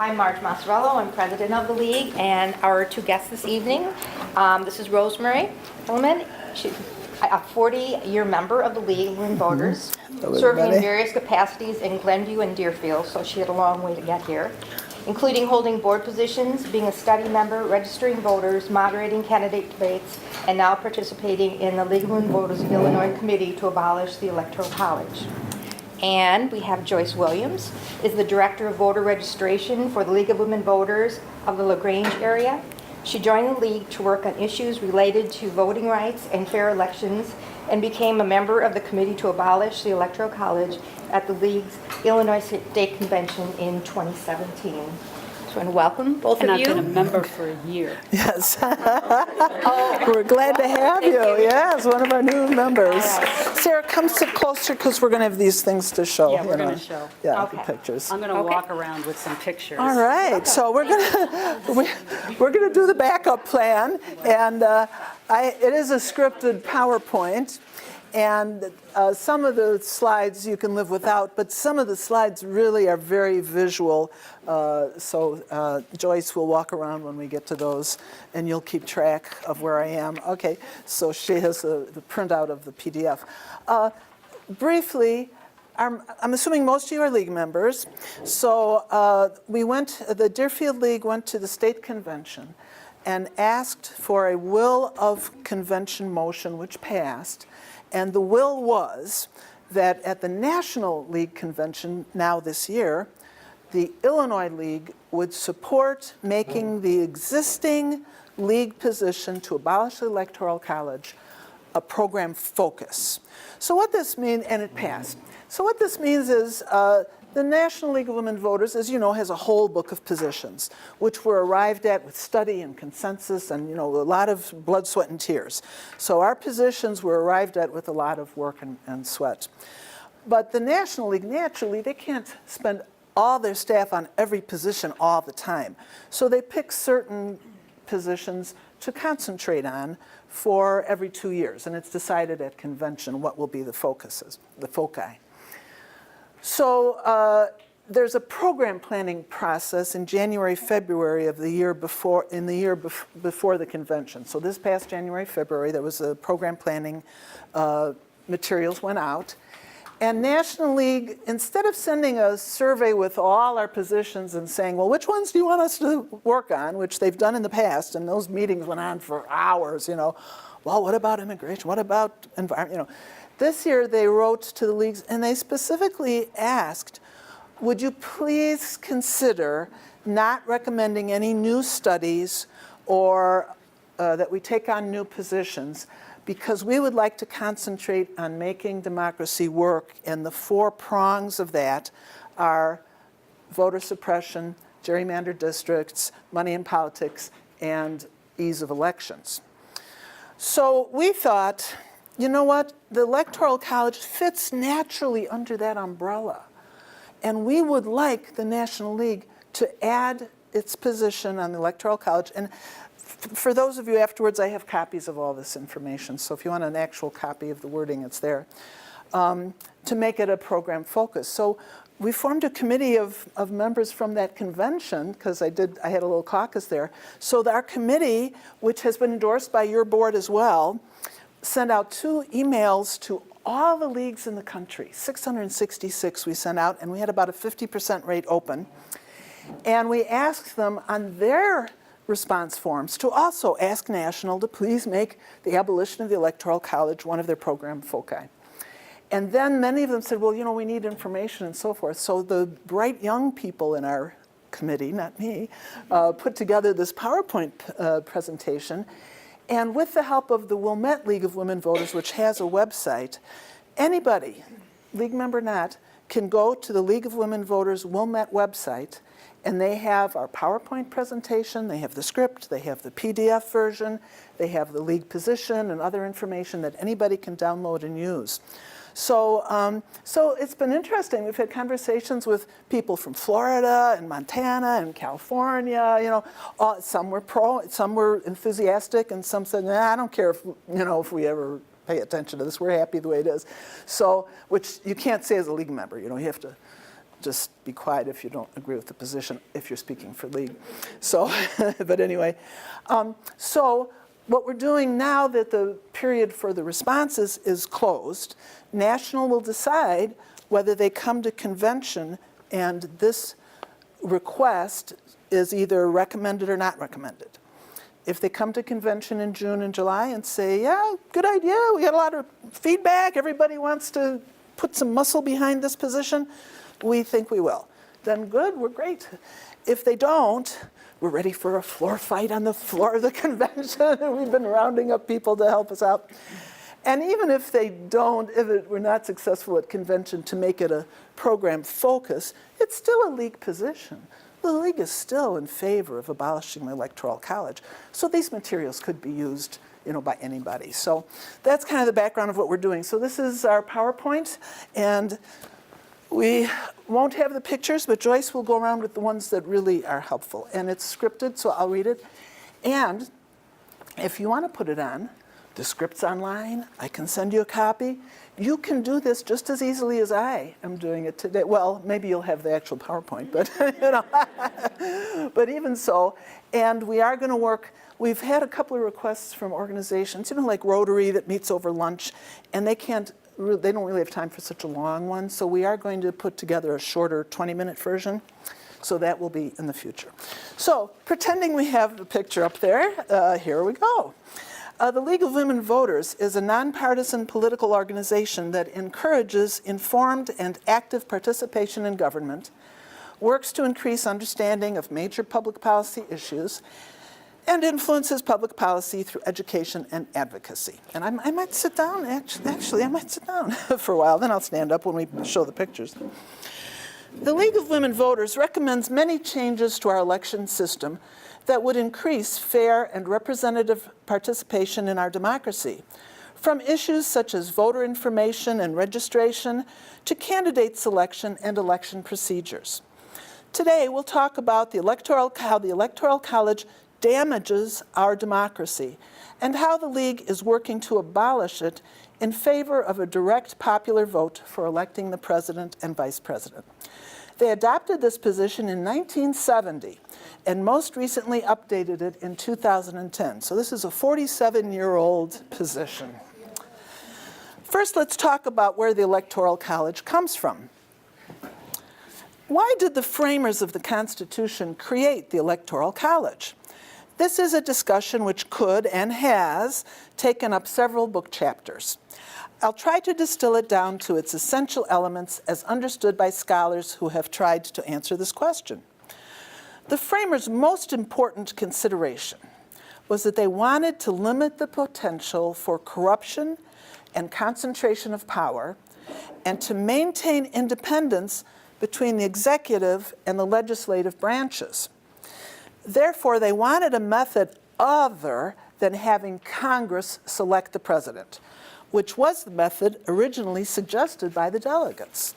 I'm Marge Massarello. I'm president of the league, and our two guests this evening. This is Rosemary Hillman. She's a 40-year member of the League of Women Voters, serving in various capacities in Glenview and Deerfield, so she had a long way to get here, including holding board positions, being a study member, registering voters, moderating candidate debates, and now participating in the League of Women Voters of Illinois Committee to abolish the Electoral College. And we have Joyce Williams, is the Director of Voter Registration for the League of Women Voters of the LaGrange area. She joined the League to work on issues related to voting rights and fair elections and became a member of the Committee to Abolish the Electoral College at the League's Illinois State Convention in 2017. So, and welcome, both and of you. And I've been a member for a year. Yes. We're glad to have you. Yes, one of our new members. Right. Sarah, come sit closer because we're going to have these things to show. Yeah, we're going to show. Yeah, Okay. the pictures. I'm going to walk around with some pictures. All right, so we're going to do the backup plan, and it is a scripted PowerPoint, and some of the slides you can live without, but some of the slides really are very visual. So Joyce will walk around when we get to those, and you'll keep track of where I am. Okay, so she has the printout of the PDF. Briefly, I'm assuming most of you are League members. So the Deerfield League went to the state convention and asked for a will of convention motion, which passed. And the will was that at the National League Convention now this year, the Illinois League would support making the existing league position to abolish the Electoral College a program focus. So what this means, and it passed. So what this means is the National League of Women Voters, as you know, has a whole book of positions, which were arrived at with study and consensus and, a lot of blood, sweat, and tears. So our positions were arrived at with a lot of work and sweat. But the National League, naturally, they can't spend all their staff on every position all the time. So they pick certain positions to concentrate on for every 2 years, and it's decided at convention what will be the foci. So there's a program planning process in January, February of the year before, before the convention. So this past January, February, there was a program planning, materials went out. And National League, instead of sending a survey with all our positions and saying, well, which ones do you want us to work on, which they've done in the past, and those meetings went on for hours, well, what about immigration? What about environment? This year they wrote to the leagues and they specifically asked, would you please consider not recommending any new studies or that we take on new positions, because we would like to concentrate on making democracy work, and the 4 prongs of that are voter suppression, gerrymandered districts, money in politics, and ease of elections. So we thought, you know what, the Electoral College fits naturally under that umbrella, and we would like the National League to add its position on the Electoral College. And for those of you afterwards, I have copies of all this information, so if you want an actual copy of the wording, it's there, to make it a program focus. So we formed a committee of members from that convention, because I had a little caucus there. So our committee, which has been endorsed by your board as well, sent out 2 emails to all the leagues in the country, 666 we sent out, and we had about a 50% rate open. And we asked them on their response forms to also ask National to please make the abolition of the Electoral College one of their program foci. And then many of them said, well, we need information and so forth. So the bright young people in our committee, not me, put together this PowerPoint presentation. And with the help of the Wilmette League of Women Voters, which has a website, anybody, league member not, can go to the League of Women Voters Wilmette website, and they have our PowerPoint presentation, they have the script, they have the PDF version, they have the league position and other information that anybody can download and use. So it's been interesting. We've had conversations with people from Florida and Montana and California. Some were some were enthusiastic, and some said, "Nah, I don't care if we ever pay attention to this. We're happy the way it is." So, which you can't say as a league member. You have to just be quiet if you don't agree with the position, if you're speaking for League. So, but anyway, so what we're doing now that the period for the responses is closed, National will decide whether they come to convention and this request is either recommended or not recommended. If they come to convention in June and July and say, yeah, good idea, we got a lot of feedback, everybody wants to put some muscle behind this position, we think we will. Then good, we're great. If they don't, we're ready for a floor fight on the floor of the convention. We've been rounding up people to help us out. And even if they don't, we're not successful at convention to make it a program focus, it's still a League position. The League is still in favor of abolishing the Electoral College. So these materials could be used, by anybody. So that's kind of the background of what we're doing. So this is our PowerPoint, and we won't have the pictures, but Joyce will go around with the ones that really are helpful. And it's scripted, so I'll read it. And if you want to put it on, the script's online. I can send you a copy. You can do this just as easily as I am doing it today. Well, maybe you'll have the actual PowerPoint, but but even so. And we are going to work. We've had a couple of requests from organizations, like Rotary that meets over lunch, and they don't really have time for such a long one. So we are going to put together a shorter 20-minute version. So that will be in the future. So pretending we have the picture up there, here we go. The League of Women Voters is a nonpartisan political organization that encourages informed and active participation in government, works to increase understanding of major public policy issues, and influences public policy through education and advocacy. And I might sit down, actually, I might sit down for a while, then I'll stand up when we show the pictures. The League of Women Voters recommends many changes to our election system that would increase fair and representative participation in our democracy, from issues such as voter information and registration to candidate selection and election procedures. Today, we'll talk about how the Electoral College damages our democracy and how the League is working to abolish it in favor of a direct popular vote for electing the president and vice president. They adopted this position in 1970 and most recently updated it in 2010. So this is a 47-year-old position. First, let's talk about where the Electoral College comes from. Why did the framers of the Constitution create the Electoral College? This is a discussion which could and has taken up several book chapters. I'll try to distill it down to its essential elements as understood by scholars who have tried to answer this question. The framers' most important consideration was that they wanted to limit the potential for corruption and concentration of power and to maintain independence between the executive and the legislative branches. Therefore, they wanted a method other than having Congress select the president, which was the method originally suggested by the delegates.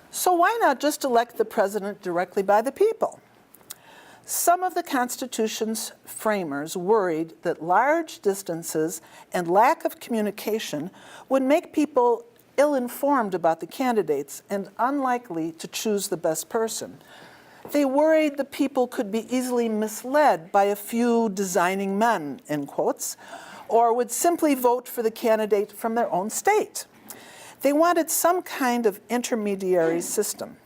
So why not just elect the president directly by the people? Some of the Constitution's framers worried that large distances and lack of communication would make people ill-informed about the candidates and unlikely to choose the best person. They worried the people could be easily misled by a few designing men, in quotes, or would simply vote for the candidate from their own state. They wanted some kind of intermediary system.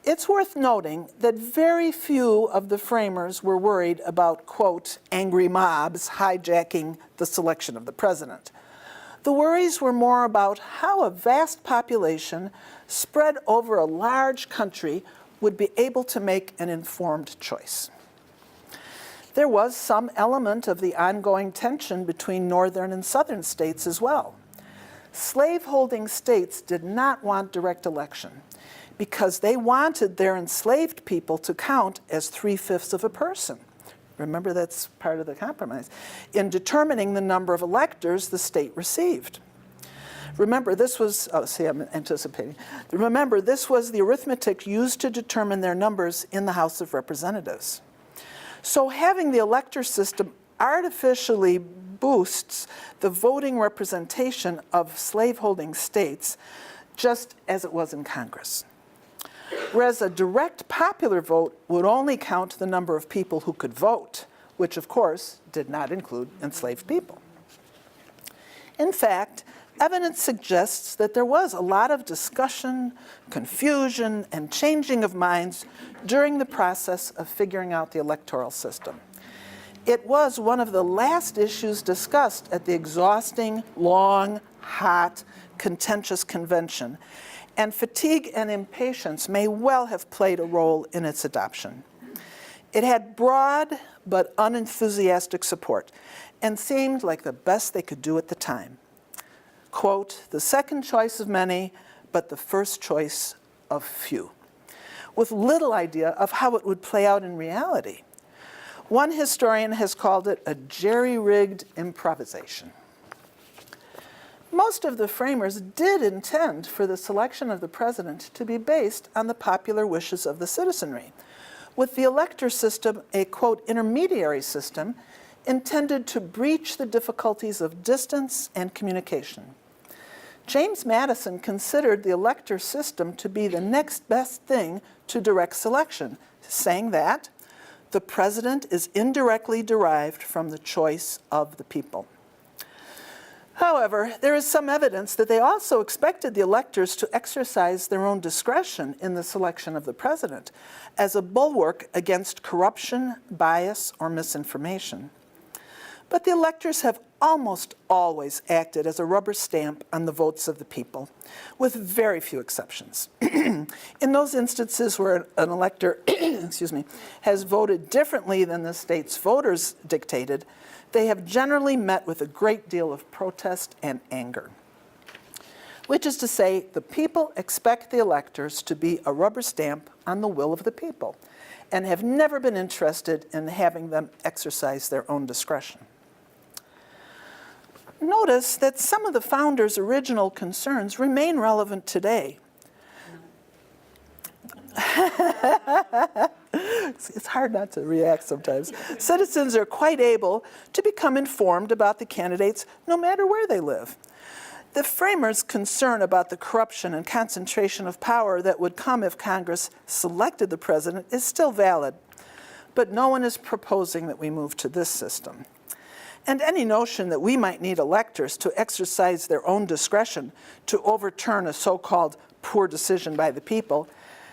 It's worth noting that very few of the framers were worried about, quote, angry mobs hijacking the selection of the president. The worries were more about how a vast population spread over a large country would be able to make an informed choice. There was some element of the ongoing tension between northern and southern states as well. Slaveholding states did not want direct election because they wanted their enslaved people to count as 3/5 of a person. Remember, that's part of the compromise, in determining the number of electors the state received. Remember, this was, I'm anticipating. Remember, this was the arithmetic used to determine their numbers in the House of Representatives. So having the elector system artificially boosts the voting representation of slaveholding states just as it was in Congress. Whereas a direct popular vote would only count the number of people who could vote, which of course did not include enslaved people. In fact, evidence suggests that there was a lot of discussion, confusion, and changing of minds during the process of figuring out the electoral system. It was one of the last issues discussed at the exhausting, long, hot, contentious convention, and fatigue and impatience may well have played a role in its adoption. It had broad but unenthusiastic support and seemed like the best they could do at the time. Quote, the second choice of many, but the first choice of few, with little idea of how it would play out in reality. One historian has called it a jerry-rigged improvisation. Most of the framers did intend for the selection of the president to be based on the popular wishes of the citizenry, with the elector system a, quote, intermediary system intended to breach the difficulties of distance and communication. James Madison considered the elector system to be the next best thing to direct selection, saying that the president is indirectly derived from the choice of the people. However, there is some evidence that they also expected the electors to exercise their own discretion in the selection of the president as a bulwark against corruption, bias, or misinformation. But the electors have almost always acted as a rubber stamp on the votes of the people, with very few exceptions. In those instances where an elector has voted differently than the state's voters dictated, they have generally met with a great deal of protest and anger. Which is to say, the people expect the electors to be a rubber stamp on the will of the people, and have never been interested in having them exercise their own discretion. Notice that some of the founders' original concerns remain relevant today. It's hard not to react sometimes. Citizens are quite able to become informed about the candidates no matter where they live. The framers' concern about the corruption and concentration of power that would come if Congress selected the president is still valid, but no one is proposing that we move to this system. And any notion that we might need electors to exercise their own discretion to overturn a so-called poor decision by the people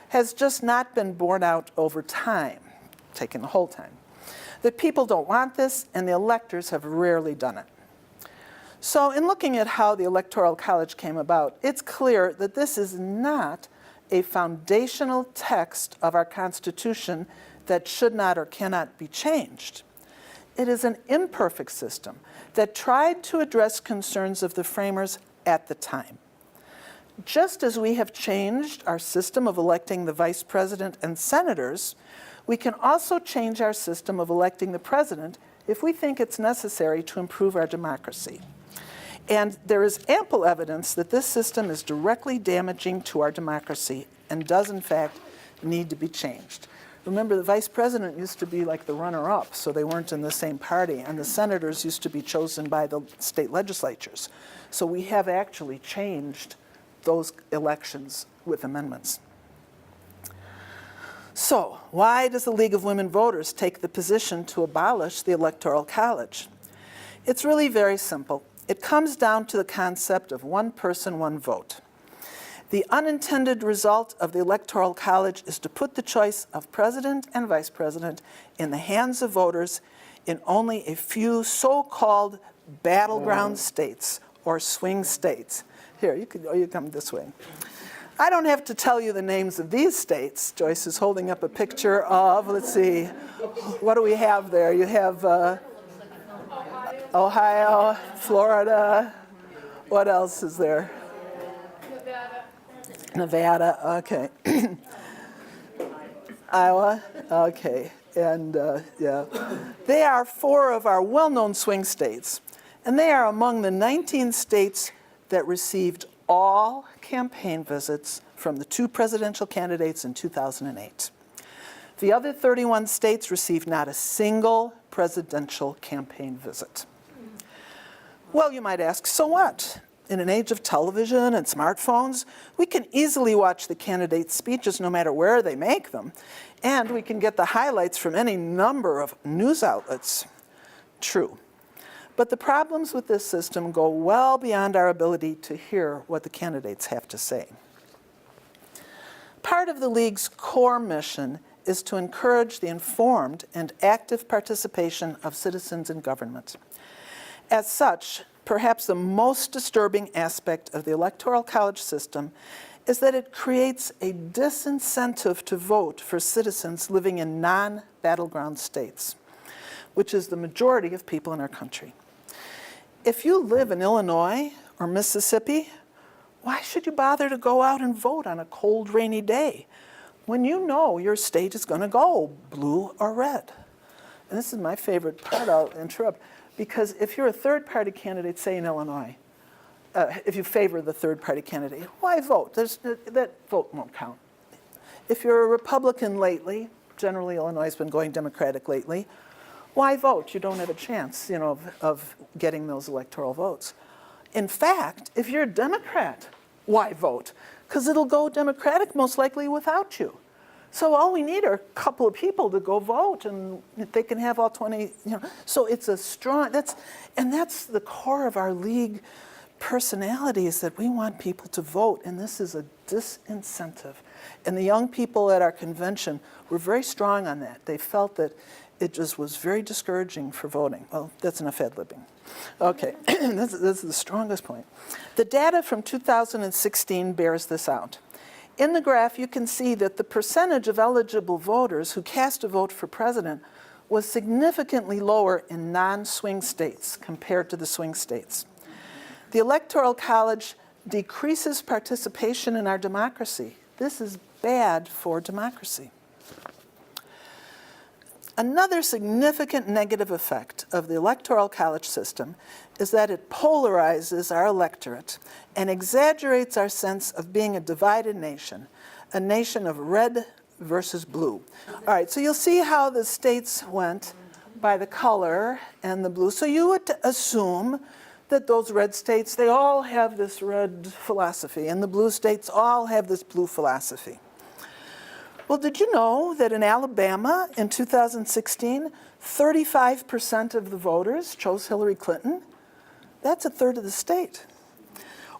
has just not been borne out over time, taken the whole time. The people don't want this, and the electors have rarely done it. So in looking at how the Electoral College came about, it's clear that this is not a foundational text of our Constitution that should not or cannot be changed. It is an imperfect system that tried to address concerns of the framers at the time. Just as we have changed our system of electing the vice president and senators, we can also change our system of electing the president if we think it's necessary to improve our democracy. And there is ample evidence that this system is directly damaging to our democracy and does, in fact, need to be changed. Remember, the vice president used to be like the runner-up, so they weren't in the same party, and the senators used to be chosen by the state legislatures. So we have actually changed those elections with amendments. So, why does the League of Women Voters take the position to abolish the Electoral College? It's really very simple. It comes down to the concept of one person, one vote. The unintended result of the Electoral College is to put the choice of president and vice president in the hands of voters in only a few so-called battleground states or swing states. Here, you come this way. I don't have to tell you the names of these states. Joyce is holding up a picture of, let's see, what do we have there? You have Ohio, Florida, what else is there? Nevada, okay. Iowa, okay, and yeah. They are 4 of our well-known swing states, and they are among the 19 states that received all campaign visits from the 2 presidential candidates in 2008. The other 31 states received not a single presidential campaign visit. Well, you might ask, so what? In an age of television and smartphones, we can easily watch the candidates' speeches no matter where they make them, and we can get the highlights from any number of news outlets. True. But the problems with this system go well beyond our ability to hear what the candidates have to say. Part of the League's core mission is to encourage the informed and active participation of citizens in government. As such, perhaps the most disturbing aspect of the Electoral College system is that it creates a disincentive to vote for citizens living in non-battleground states, which is the majority of people in our country. If you live in Illinois or Mississippi, why should you bother to go out and vote on a cold, rainy day when you know your state is going to go blue or red? And this is my favorite part, I'll interrupt, because if you're a third-party candidate, say in Illinois, if you favor the third-party candidate, why vote? That vote won't count. If you're a Republican lately, generally Illinois has been going Democratic lately, why vote? You don't have a chance, of getting those electoral votes. In fact, if you're a Democrat, why vote? Because it'll go Democratic most likely without you. So all we need are a couple of people to go vote, and they can have all 20, So it's a strong, that's the core of our League personality, is that we want people to vote, and this is a disincentive. And the young people at our convention were very strong on that. They felt that it just was very discouraging for voting. Well, that's enough ad-libbing. Okay, this is the strongest point. The data from 2016 bears this out. In the graph, you can see that the percentage of eligible voters who cast a vote for president was significantly lower in non-swing states compared to the swing states. The Electoral College decreases participation in our democracy. This is bad for democracy. Another significant negative effect of the Electoral College system is that it polarizes our electorate and exaggerates our sense of being a divided nation, a nation of red versus blue. All right, so you'll see how the states went by the color and the blue. So you would assume that those red states, they all have this red philosophy, and the blue states all have this blue philosophy. Well, did you know that in Alabama in 2016, 35% of the voters chose Hillary Clinton? That's a third of the state.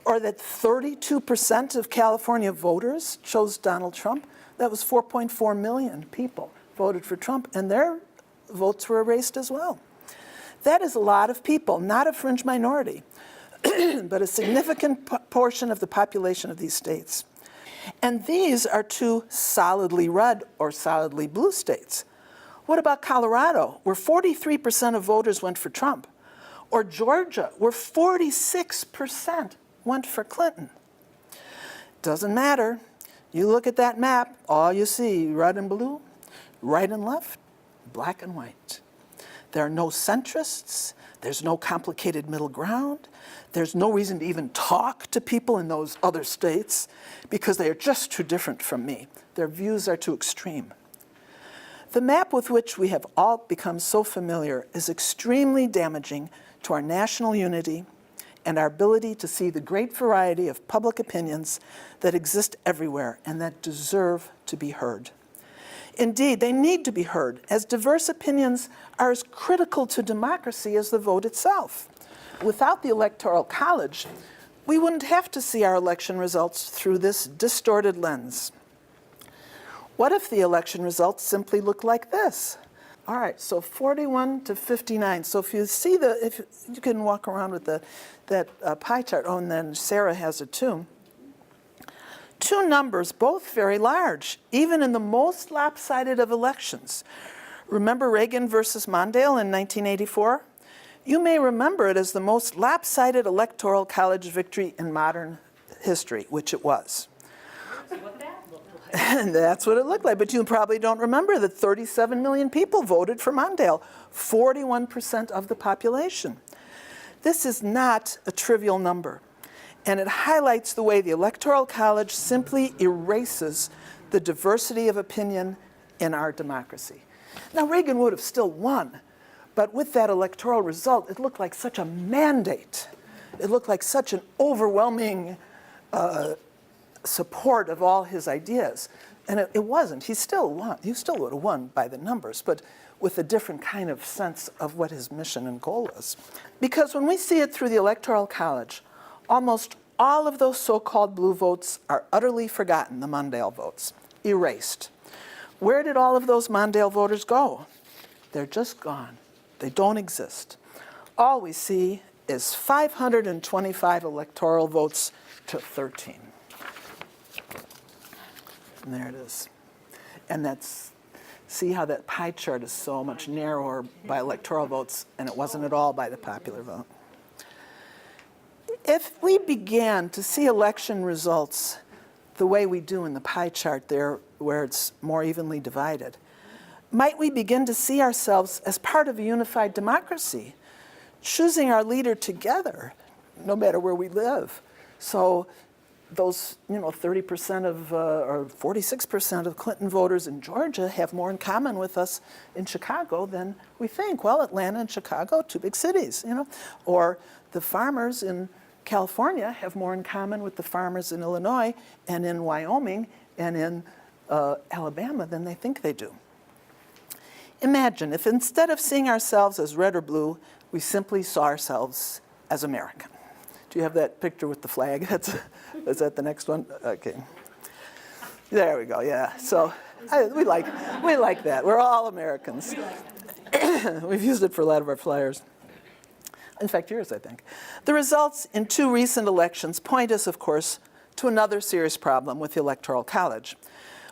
Or that 32% of California voters chose Donald Trump? That was 4.4 million people voted for Trump, and their votes were erased as well. That is a lot of people, not a fringe minority, but a significant portion of the population of these states. And these are two solidly red or solidly blue states. What about Colorado, where 43% of voters went for Trump? Or Georgia, where 46% went for Clinton? Doesn't matter. You look at that map, all you see, red and blue, right and left, black and white. There are no centrists. There's no complicated middle ground. There's no reason to even talk to people in those other states because they are just too different from me. Their views are too extreme. The map with which we have all become so familiar is extremely damaging to our national unity and our ability to see the great variety of public opinions that exist everywhere and that deserve to be heard. Indeed, they need to be heard, as diverse opinions are as critical to democracy as the vote itself. Without the Electoral College, we wouldn't have to see our election results through this distorted lens. What if the election results simply look like this? All right, so 41 to 59. So if you see if you can walk around with that pie chart. Oh, and then Sarah has it too. Two numbers, both very large, even in the most lopsided of elections. Remember Reagan versus Mondale in 1984? You may remember it as the most lopsided Electoral College victory in modern history, which it was. And that's what it looked like. But you probably don't remember that 37 million people voted for Mondale, 41% of the population. This is not a trivial number. And it highlights the way the Electoral College simply erases the diversity of opinion in our democracy. Now, Reagan would have still won, but with that electoral result, it looked like such a mandate. it looked like such an overwhelming support of all his ideas. And it wasn't. He still won. He still would have won by the numbers, but with a different kind of sense of what his mission and goal was. Because when we see it through the Electoral College, almost all of those so-called blue votes are utterly forgotten, the Mondale votes, erased. Where did all of those Mondale voters go? They're just gone. They don't exist. All we see is 525 electoral votes to 13. And there it is. And that's, see how that pie chart is so much narrower by electoral votes, and it wasn't at all by the popular vote. If we began to see election results the way we do in the pie chart there, where it's more evenly divided, might we begin to see ourselves as part of a unified democracy, choosing our leader together, no matter where we live? So those, 30% of, or 46% of Clinton voters in Georgia have more in common with us in Chicago than we think. Well, Atlanta and Chicago, two big cities, Or the farmers in California have more in common with the farmers in Illinois and in Wyoming and in Alabama than they think they do. Imagine if instead of seeing ourselves as red or blue, we simply saw ourselves as American. Do you have that picture with the flag? Is that the next one? Okay. There we go, yeah. So we like that. We're all Americans. We've used it for a lot of our flyers. In fact, yours, I think. The results in two recent elections point us, of course, to another serious problem with the Electoral College,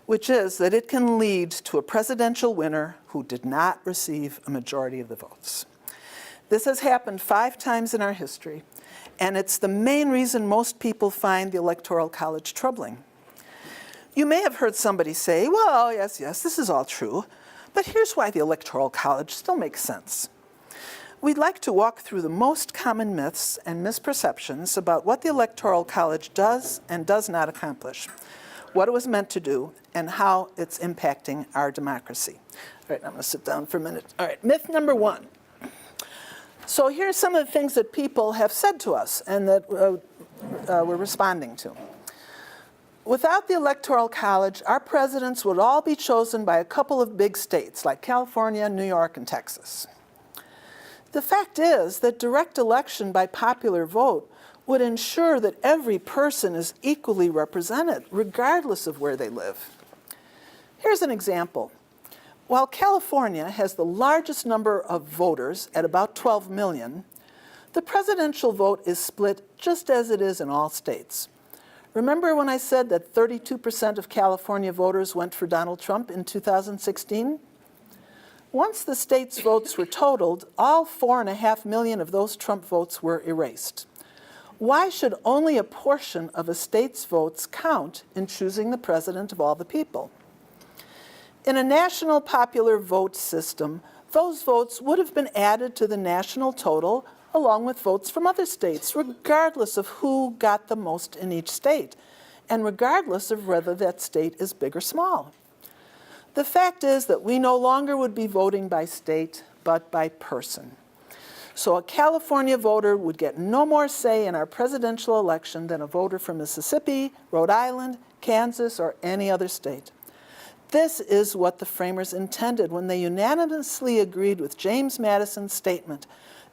which is that it can lead to a presidential winner who did not receive a majority of the votes. This has happened 5 times in our history, and it's the main reason most people find the Electoral College troubling. You may have heard somebody say, well, yes, this is all true, but here's why the Electoral College still makes sense. We'd like to walk through the most common myths and misperceptions about what the Electoral College does and does not accomplish, what it was meant to do, and how it's impacting our democracy. All right, I'm going to sit down for a minute. All right, myth number 1. So here's some of the things that people have said to us and that we're responding to. Without the Electoral College, our presidents would all be chosen by a couple of big states like California, New York, and Texas. The fact is that direct election by popular vote would ensure that every person is equally represented, regardless of where they live. Here's an example. While California has the largest number of voters at about 12 million, the presidential vote is split just as it is in all states. Remember when I said that 32% of California voters went for Donald Trump in 2016? Once the state's votes were totaled, all 4.5 million of those Trump votes were erased. Why should only a portion of a state's votes count in choosing the president of all the people? In a national popular vote system, those votes would have been added to the national total along with votes from other states, regardless of who got the most in each state, and regardless of whether that state is big or small. The fact is that we no longer would be voting by state, but by person. So a California voter would get no more say in our presidential election than a voter from Mississippi, Rhode Island, Kansas, or any other state. This is what the framers intended when they unanimously agreed with James Madison's statement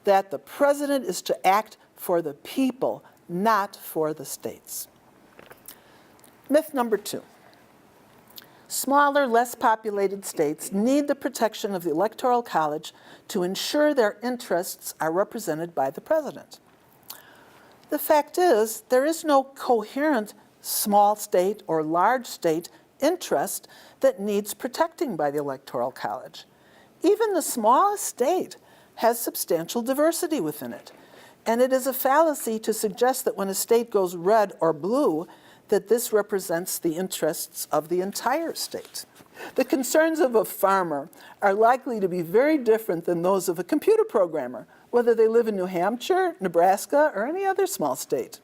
that the president is to act for the people, not for the states. Myth number 2. Smaller, less populated states need the protection of the Electoral College to ensure their interests are represented by the president. The fact is, there is no coherent small state or large state interest that needs protecting by the Electoral College. Even the smallest state has substantial diversity within it, and it is a fallacy to suggest that when a state goes red or blue, that this represents the interests of the entire state. The concerns of a farmer are likely to be very different than those of a computer programmer, whether they live in New Hampshire, Nebraska, or any other small state.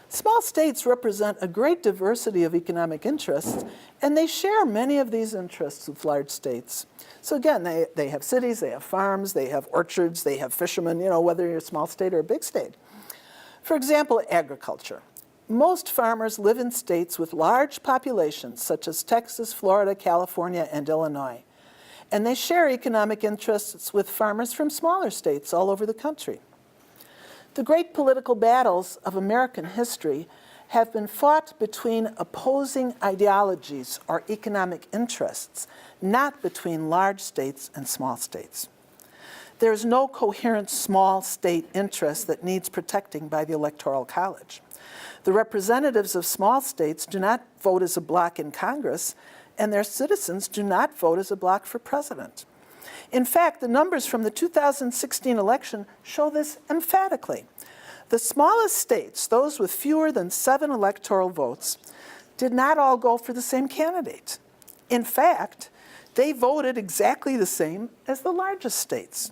Small states represent a great diversity of economic interests, and they share many of these interests with large states. So again, they have cities, they have farms, they have orchards, they have fishermen, whether you're a small state or a big state. For example, agriculture. Most farmers live in states with large populations, such as Texas, Florida, California, and Illinois. And they share economic interests with farmers from smaller states all over the country. The great political battles of American history have been fought between opposing ideologies or economic interests, not between large states and small states. There is no coherent small state interest that needs protecting by the Electoral College. The representatives of small states do not vote as a bloc in Congress, and their citizens do not vote as a bloc for president. In fact, the numbers from the 2016 election show this emphatically. The smallest states, those with fewer than 7 electoral votes, did not all go for the same candidate. In fact, they voted exactly the same as the largest states.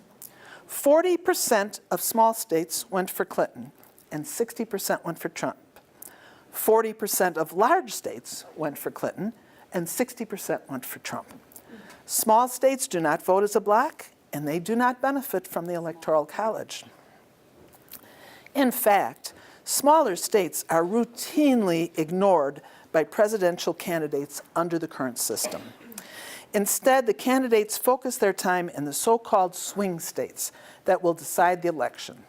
40% of small states went for Clinton, and 60% went for Trump. 40% of large states went for Clinton, and 60% went for Trump. Small states do not vote as a bloc, and they do not benefit from the Electoral College. In fact, smaller states are routinely ignored by presidential candidates under the current system. Instead, the candidates focus their time in the so-called swing states that will decide the election.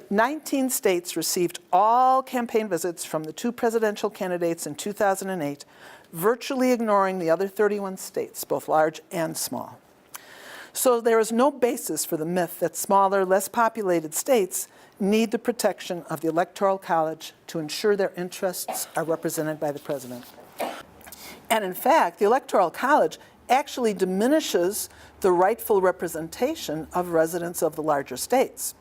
19 states received all campaign visits from the 2 presidential candidates in 2008, virtually ignoring the other 31 states, both large and small. So there is no basis for the myth that smaller, less populated states need the protection of the Electoral College to ensure their interests are represented by the president. And in fact, the Electoral College actually diminishes the rightful representation of residents of the larger states.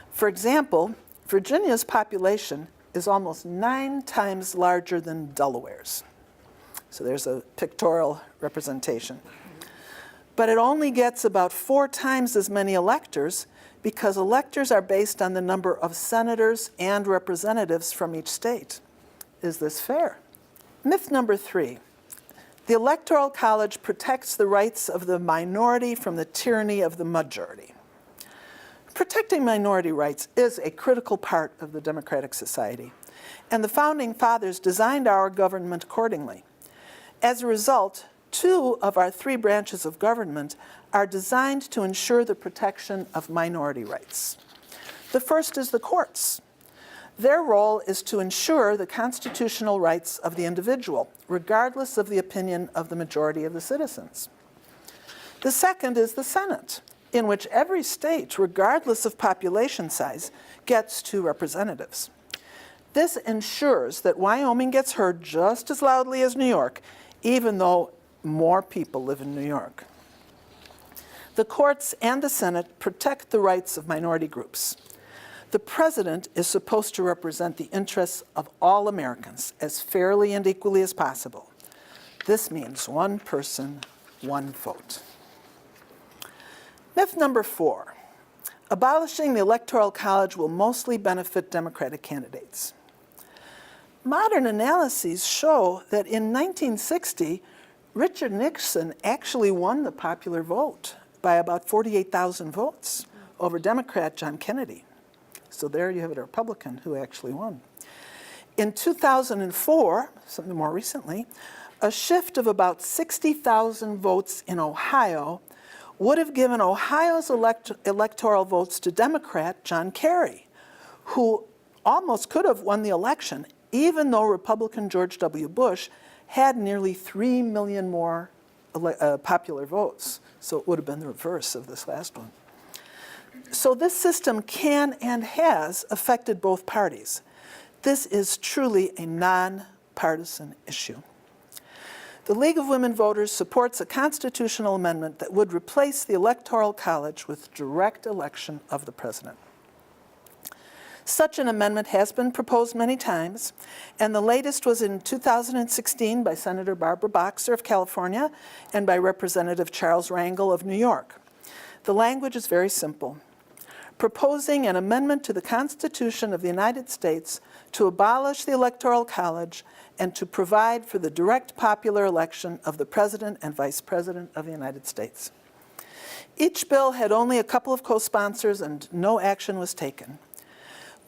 For example, Virginia's population is almost 9 times larger than Delaware's. So there's a pictorial representation. But it only gets about 4 times as many electors because electors are based on the number of senators and representatives from each state. Is this fair? Myth number 3. The Electoral College protects the rights of the minority from the tyranny of the majority. Protecting minority rights is a critical part of the democratic society, and the Founding Fathers designed our government accordingly. As a result, 2 of our 3 branches of government are designed to ensure the protection of minority rights. The first is the courts. Their role is to ensure the constitutional rights of the individual, regardless of the opinion of the majority of the citizens. The second is the Senate, in which every state, regardless of population size, gets 2 representatives. This ensures that Wyoming gets heard just as loudly as New York, even though more people live in New York. The courts and the Senate protect the rights of minority groups. The president is supposed to represent the interests of all Americans as fairly and equally as possible. This means 1 person, 1 vote. Myth number 4. Abolishing the Electoral College will mostly benefit Democratic candidates. Modern analyses show that in 1960, Richard Nixon actually won the popular vote by about 48,000 votes over Democrat John Kennedy. So there you have a Republican who actually won. In 2004, something more recently, a shift of about 60,000 votes in Ohio would have given Ohio's electoral votes to Democrat John Kerry, who almost could have won the election, even though Republican George W. Bush had nearly 3 million more popular votes. So it would have been the reverse of this last one. So this system can and has affected both parties. This is truly a nonpartisan issue. The League of Women Voters supports a constitutional amendment that would replace the Electoral College with direct election of the president. Such an amendment has been proposed many times, and the latest was in 2016 by Senator Barbara Boxer of California and by Representative Charles Rangel of New York. The language is very simple. Proposing an amendment to the Constitution of the United States to abolish the Electoral College and to provide for the direct popular election of the President and Vice President of the United States. Each bill had only a couple of co-sponsors and no action was taken.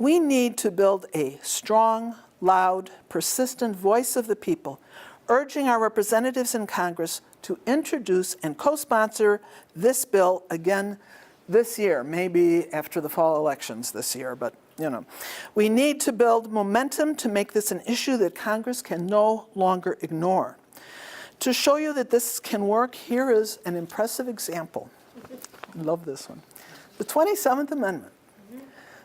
We need to build a strong, loud, persistent voice of the people, urging our representatives in Congress to introduce and co-sponsor this bill again this year, maybe after the fall elections this year, but you know. We need to build momentum to make this an issue that Congress can no longer ignore. To show you that this can work, here is an impressive example. I love this one. The 27th Amendment.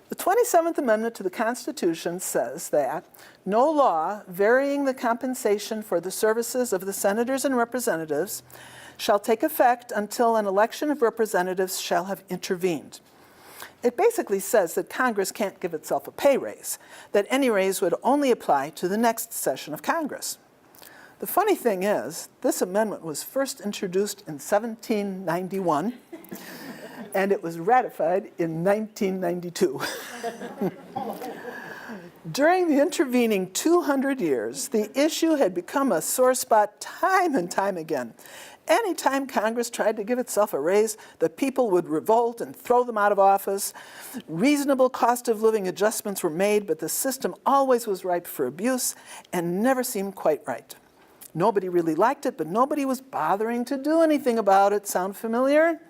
The 27th Amendment to the Constitution says that no law varying the compensation for the services of the senators and representatives shall take effect until an election of representatives shall have intervened. It basically says that Congress can't give itself a pay raise, that any raise would only apply to the next session of Congress. The funny thing is, this amendment was first introduced in 1791, and it was ratified in 1992. During the intervening 200 years, the issue had become a sore spot time and time again. Anytime Congress tried to give itself a raise, the people would revolt and throw them out of office. Reasonable cost of living adjustments were made, but the system always was ripe for abuse and never seemed quite right. Nobody really liked it, but nobody was bothering to do anything about it. Sound familiar?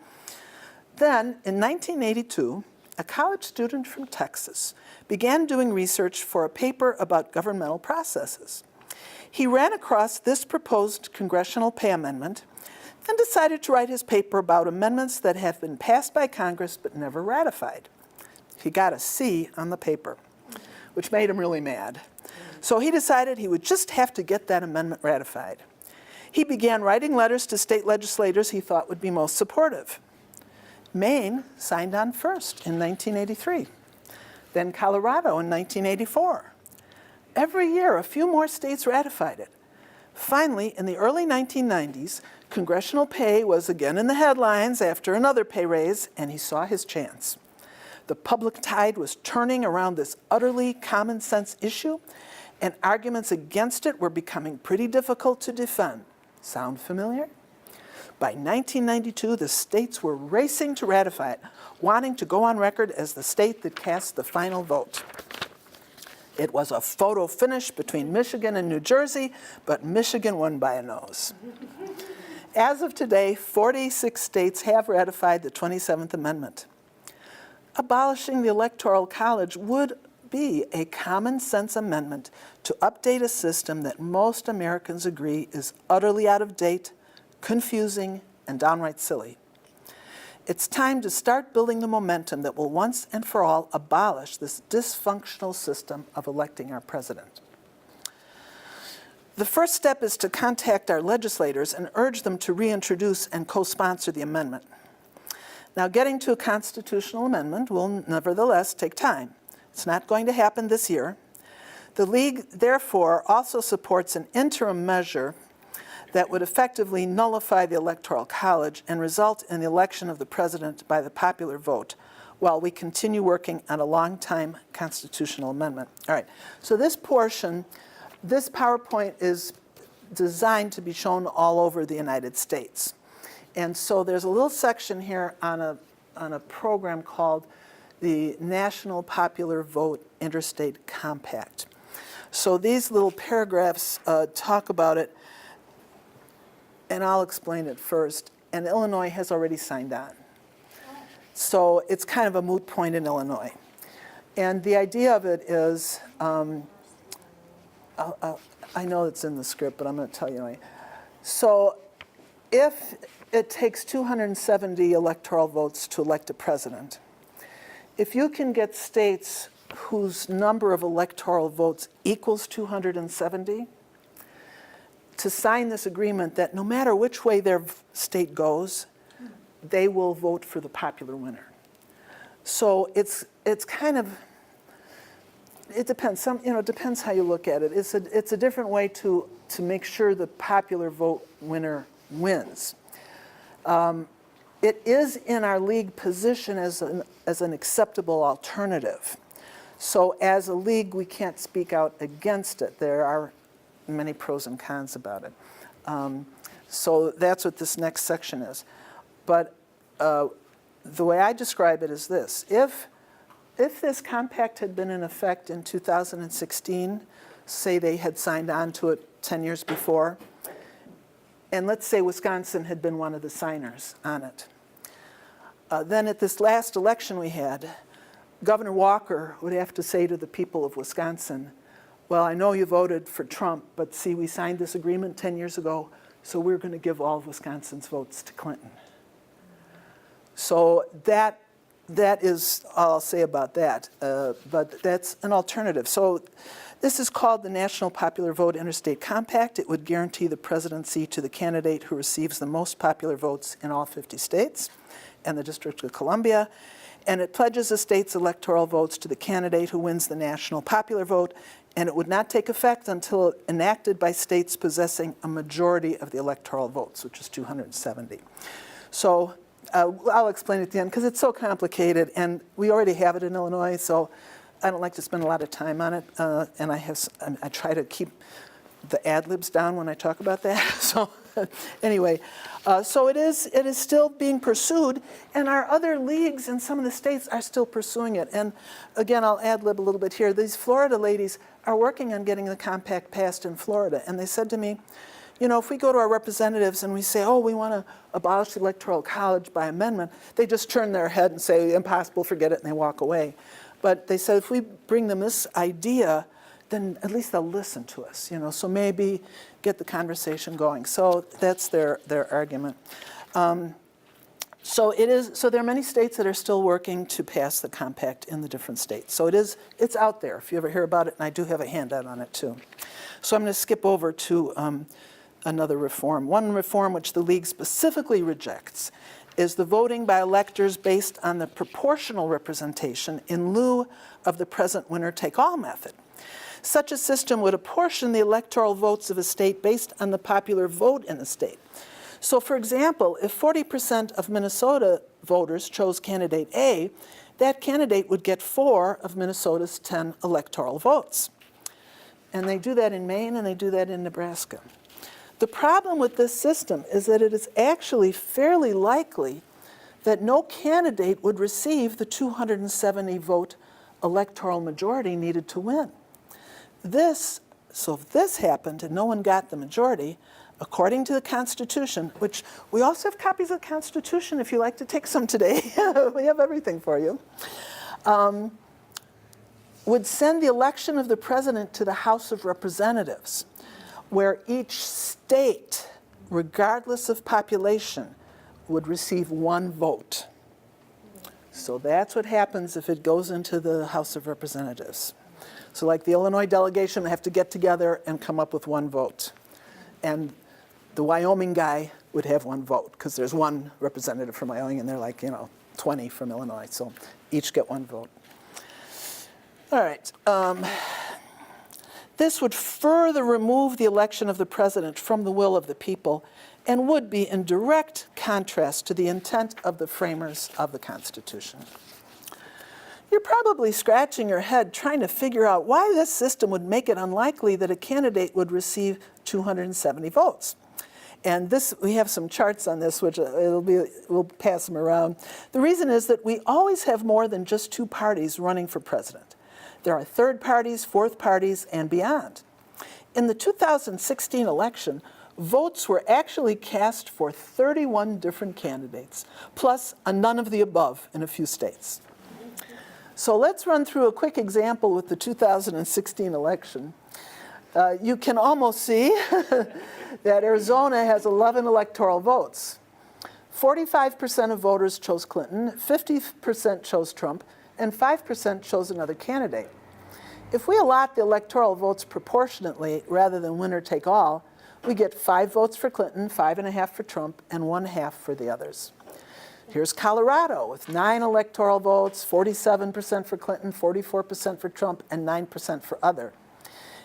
Then, in 1982, a college student from Texas began doing research for a paper about governmental processes. He ran across this proposed congressional pay amendment and decided to write his paper about amendments that have been passed by Congress but never ratified. He got a C on the paper, which made him really mad. So he decided he would just have to get that amendment ratified. He began writing letters to state legislators he thought would be most supportive. Maine signed on first in 1983, then Colorado in 1984. Every year, a few more states ratified it. Finally, in the early 1990s, congressional pay was again in the headlines after another pay raise, and he saw his chance. The public tide was turning around this utterly common sense issue, and arguments against it were becoming pretty difficult to defend. Sound familiar? By 1992, the states were racing to ratify it, wanting to go on record as the state that cast the final vote. It was a photo finish between Michigan and New Jersey, but Michigan won by a nose. As of today, 46 states have ratified the 27th Amendment. Abolishing the Electoral College would be a common sense amendment to update a system that most Americans agree is utterly out of date, confusing, and downright silly. It's time to start building the momentum that will once and for all abolish this dysfunctional system of electing our president. The first step is to contact our legislators and urge them to reintroduce and co-sponsor the amendment. Now, getting to a constitutional amendment will nevertheless take time. It's not going to happen this year. The League, therefore, also supports an interim measure that would effectively nullify the Electoral College and result in the election of the president by the popular vote, while we continue working on a long-time constitutional amendment. All right, so this portion, this PowerPoint is designed to be shown all over the United States. And so there's a little section here on a program called the National Popular Vote Interstate Compact. So these little paragraphs talk about it, and I'll explain it first. And Illinois has already signed on. So it's kind of a moot point in Illinois. And the idea of it is, I know it's in the script, but I'm going to tell you anyway. So if it takes 270 electoral votes to elect a president, if you can get states whose number of electoral votes equals 270, to sign this agreement that no matter which way their state goes, they will vote for the popular winner. So it's kind of, it depends. It depends how you look at it. It's a different way to make sure the popular vote winner wins. It is in our league position as an acceptable alternative. So as a league, we can't speak out against it. There are many pros and cons about it. So that's what this next section is. But the way I describe it is this. If if this compact had been in effect in 2016, say they had signed on to it 10 years before, and let's say Wisconsin had been one of the signers on it, then at this last election we had, Governor Walker would have to say to the people of Wisconsin, well, I know you voted for Trump, but see, we signed this agreement 10 years ago, so we're going to give all of Wisconsin's votes to Clinton. So that is all I'll say about that, but that's an alternative. So this is called the National Popular Vote Interstate Compact. It would guarantee the presidency to the candidate who receives the most popular votes in all 50 states and the District of Columbia. And it pledges the state's electoral votes to the candidate who wins the national popular vote, and it would not take effect until enacted by states possessing a majority of the electoral votes, which is 270. So I'll explain at the end because it's so complicated, and we already have it in Illinois, so I don't like to spend a lot of time on it, and I try to keep the ad libs down when I talk about that. So anyway, so it is still being pursued, and our other leagues in some of the states are still pursuing it. And again, I'll ad lib a little bit here. These Florida ladies are working on getting the compact passed in Florida, and they said to me, you know, if we go to our representatives and we say, oh, we want to abolish the Electoral College by amendment, they just turn their head and say, impossible, forget it, and they walk away. But they said, if we bring them this idea, then at least they'll listen to us, you know, so maybe get the conversation going. So that's their argument. So there are many states that are still working to pass the compact in the different states. So it's out there if you ever hear about it, and I do have a handout on it too. So I'm going to skip over to another reform. One reform which the League specifically rejects is the voting by electors based on the proportional representation in lieu of the present winner-take-all method. Such a system would apportion the electoral votes of a state based on the popular vote in the state. So, for example, if 40% of Minnesota voters chose candidate A, that candidate would get 4 of Minnesota's 10 electoral votes. And they do that in Maine and they do that in Nebraska. The problem with this system is that it is actually fairly likely that no candidate would receive the 270 vote electoral majority needed to win. So if this happened and no one got the majority, according to the Constitution, which we also have copies of the Constitution if you like to take some today, we have everything for you, would send the election of the president to the House of Representatives, where each state, regardless of population, would receive 1 vote. So that's what happens if it goes into the House of Representatives. So like the Illinois delegation would have to get together and come up with 1 vote. And the Wyoming guy would have 1 vote because there's 1 representative from Wyoming and they're like, 20 from Illinois. So each get 1 vote. All right. This would further remove the election of the president from the will of the people and would be in direct contrast to the intent of the framers of the Constitution. You're probably scratching your head trying to figure out why this system would make it unlikely that a candidate would receive 270 votes. And we have some charts on this, which we'll pass them around. The reason is that we always have more than just 2 parties running for president. There are 3rd parties, 4th parties, and beyond. In the 2016 election, votes were actually cast for 31 different candidates, plus a none of the above in a few states. So let's run through a quick example with the 2016 election. You can almost see that Arizona has 11 electoral votes. 45% of voters chose Clinton, 50% chose Trump, and 5% chose another candidate. If we allot the electoral votes proportionately rather than winner take all, we get 5 votes for Clinton, 5.5 for Trump, and 1/2 for the others. Here's Colorado with 9 electoral votes, 47% for Clinton, 44% for Trump, and 9% for other.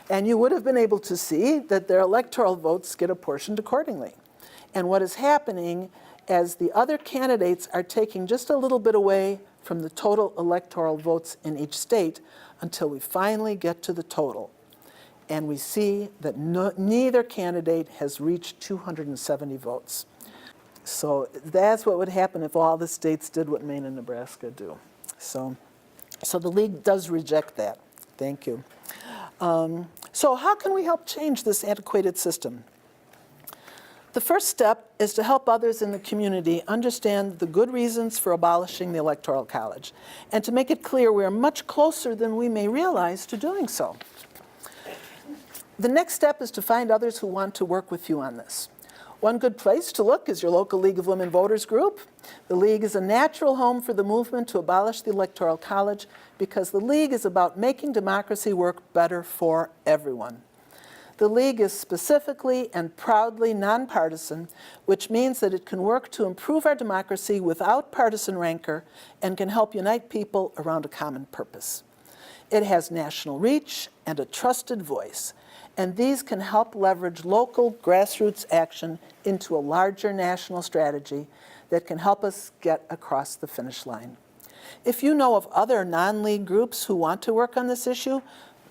And you would have been able to see that their electoral votes get apportioned accordingly. And what is happening as the other candidates are taking just a little bit away from the total electoral votes in each state until we finally get to the total. And we see that neither candidate has reached 270 votes. So that's what would happen if all the states did what Maine and Nebraska do. So So the League does reject that. Thank you. So how can we help change this antiquated system? The first step is to help others in the community understand the good reasons for abolishing the Electoral College, and to make it clear we are much closer than we may realize to doing so. The next step is to find others who want to work with you on this. One good place to look is your local League of Women Voters group. The League is a natural home for the movement to abolish the Electoral College because the League is about making democracy work better for everyone. The League is specifically and proudly nonpartisan, which means that it can work to improve our democracy without partisan rancor and can help unite people around a common purpose. It has national reach and a trusted voice, and these can help leverage local grassroots action into a larger national strategy that can help us get across the finish line. If you know of other non-League groups who want to work on this issue,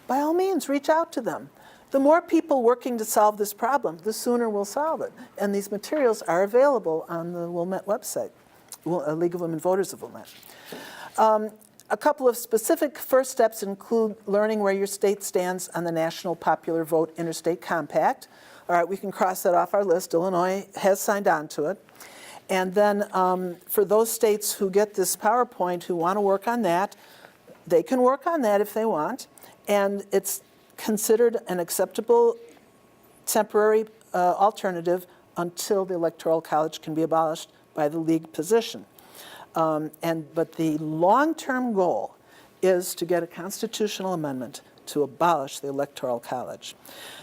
by all means, reach out to them. The more people working to solve this problem, the sooner we'll solve it. And these materials are available on the Wilmette website, League of Women Voters of Wilmette. A couple of specific first steps include learning where your state stands on the National Popular Vote Interstate Compact. All right, we can cross that off our list. Illinois has signed on to it. And then for those states who get this PowerPoint who want to work on that, they can work on that if they want. And it's considered an acceptable temporary alternative until the Electoral College can be abolished by the League position. But the long-term goal is to get a constitutional amendment to abolish the Electoral College.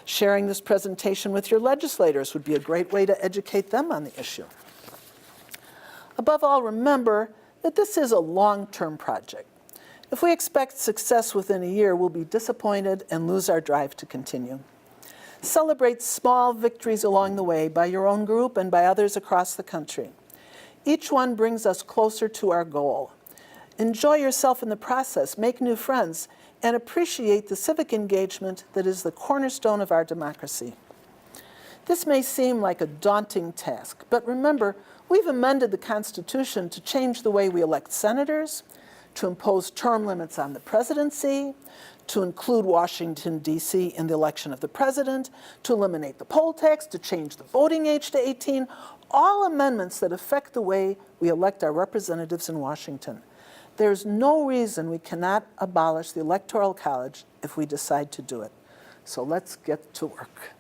Sharing this presentation with your legislators would be a great way to educate them on the issue. Above all, remember that this is a long-term project. If we expect success within a year, we'll be disappointed and lose our drive to continue. Celebrate small victories along the way by your own group and by others across the country. Each one brings us closer to our goal. Enjoy yourself in the process, make new friends, and appreciate the civic engagement that is the cornerstone of our democracy. This may seem like a daunting task, but remember, we've amended the Constitution to change the way we elect senators, to impose term limits on the presidency, to include Washington, D.C. in the election of the president, to eliminate the poll tax, to change the voting age to 18, all amendments that affect the way we elect our representatives in Washington. There's no reason we cannot abolish the Electoral College if we decide to do it. So let's get to work.